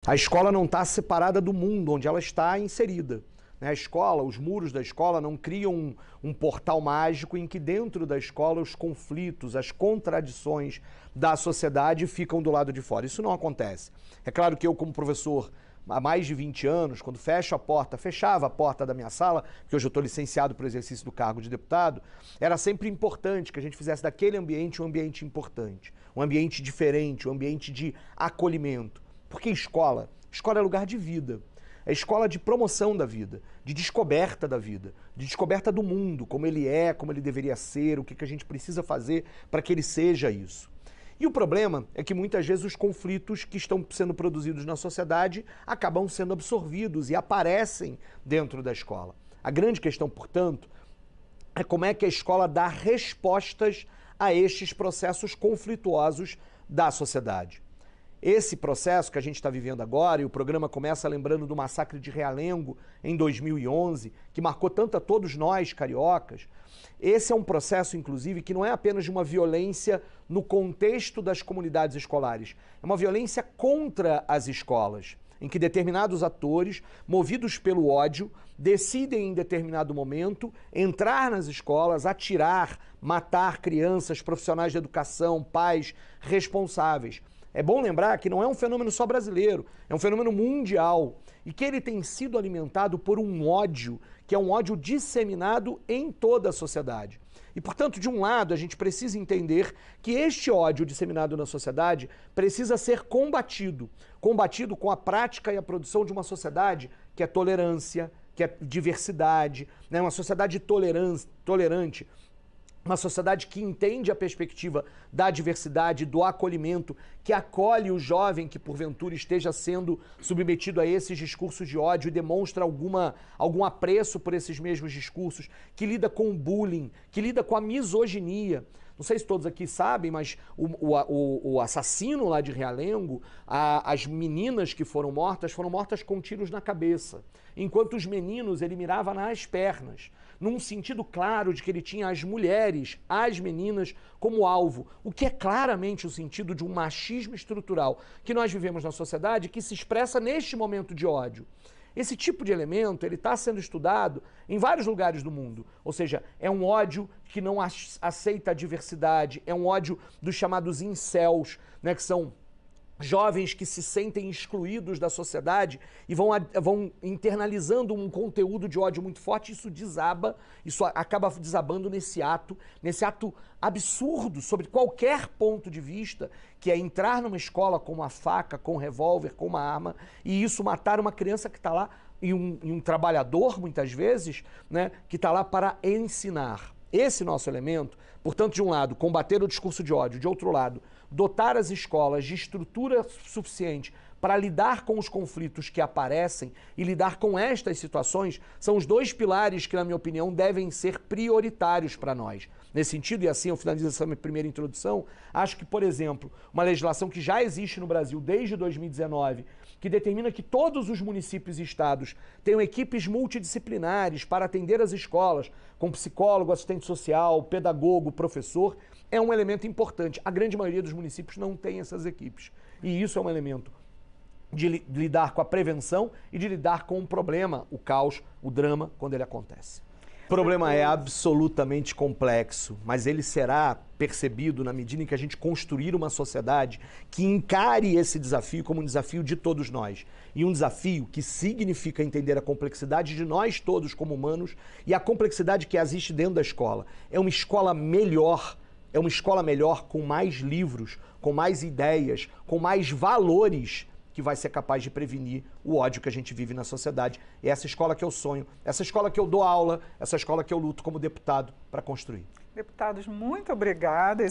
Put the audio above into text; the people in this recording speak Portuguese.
A escola não está separada do mundo onde ela está inserida. A escola, os muros da escola não criam um portal mágico em que dentro da escola os conflitos, as contradições da sociedade ficam do lado de fora. Isso não acontece. É claro que eu, como professor há mais de 20 anos, quando fechava a porta da minha sala, porque hoje eu estou licenciado para o exercício do cargo de deputado, era sempre importante que a gente fizesse daquele ambiente um ambiente importante, um ambiente diferente, um ambiente de acolhimento. Porque escola é lugar de vida. É escola de promoção da vida, de descoberta da vida, de descoberta do mundo, como ele é, como ele deveria ser, o que a gente precisa fazer para que ele seja isso. E o problema é que muitas vezes os conflitos que estão sendo produzidos na sociedade acabam sendo absorvidos e aparecem dentro da escola. A grande questão, portanto, é como é que a escola dá respostas a estes processos conflituosos da sociedade. Esse processo que a gente está vivendo agora, e o programa começa lembrando do massacre de Realengo em 2011, que marcou tanto a todos nós, cariocas, esse é um processo, inclusive, que não é apenas de uma violência no contexto das comunidades escolares, é uma violência contra as escolas, em que determinados atores, movidos pelo ódio, decidem em determinado momento entrar nas escolas, atirar, matar crianças, profissionais de educação, pais, responsáveis. É bom lembrar que não é um fenômeno só brasileiro, é um fenômeno mundial e que ele tem sido alimentado por um ódio, que é um ódio disseminado em toda a sociedade. E, portanto, de um lado, a gente precisa entender que este ódio disseminado na sociedade precisa ser combatido com a prática e a produção de uma sociedade que é tolerância, que é diversidade, né? Uma sociedade tolerante, uma sociedade que entende a perspectiva da diversidade, do acolhimento, que acolhe o jovem que porventura esteja sendo submetido a esses discursos de ódio e demonstra algum apreço por esses mesmos discursos, que lida com o bullying, que lida com a misoginia. Não sei se todos aqui sabem, mas o assassino lá de Realengo, as meninas que foram mortas com tiros na cabeça, enquanto os meninos ele mirava nas pernas, num sentido claro de que ele tinha as mulheres, as meninas, como alvo, o que é claramente o sentido de um machismo estrutural que nós vivemos na sociedade que se expressa neste momento de ódio. Esse tipo de elemento ele está sendo estudado em vários lugares do mundo, ou seja, é um ódio que não aceita a diversidade, é um ódio dos chamados incels, né, que são jovens que se sentem excluídos da sociedade e vão internalizando um conteúdo de ódio muito forte, isso acaba desabando nesse ato absurdo, sobre qualquer ponto de vista, que é entrar numa escola com uma faca, com um revólver, com uma arma, e isso matar uma criança que está lá, e um trabalhador, muitas vezes, né, que está lá para ensinar. Esse nosso elemento, portanto, de um lado, combater o discurso de ódio, de outro lado, dotar as escolas de estrutura suficiente para lidar com os conflitos que aparecem e lidar com estas situações, são os dois pilares que, na minha opinião, devem ser prioritários para nós. Nesse sentido, e assim eu finalizo essa minha primeira introdução, acho que, por exemplo, uma legislação que já existe no Brasil desde 2019, que determina que todos os municípios e estados tenham equipes multidisciplinares para atender as escolas, com psicólogo, assistente social, pedagogo, professor, é um elemento importante. A grande maioria dos municípios não tem essas equipes. E isso é um elemento de lidar com a prevenção e de lidar com o problema, o caos, o drama, quando ele acontece. O problema é absolutamente complexo, mas ele será percebido na medida em que a gente construir uma sociedade que encare esse desafio como um desafio de todos nós. E um desafio que significa entender a complexidade de nós todos como humanos e a complexidade que existe dentro da escola. É uma escola melhor com mais livros, com mais ideias, com mais valores, que vai ser capaz de prevenir o ódio que a gente vive na sociedade. É essa escola que eu sonho, essa escola que eu dou aula, essa escola que eu luto como deputado para construir. Deputados, muito obrigada.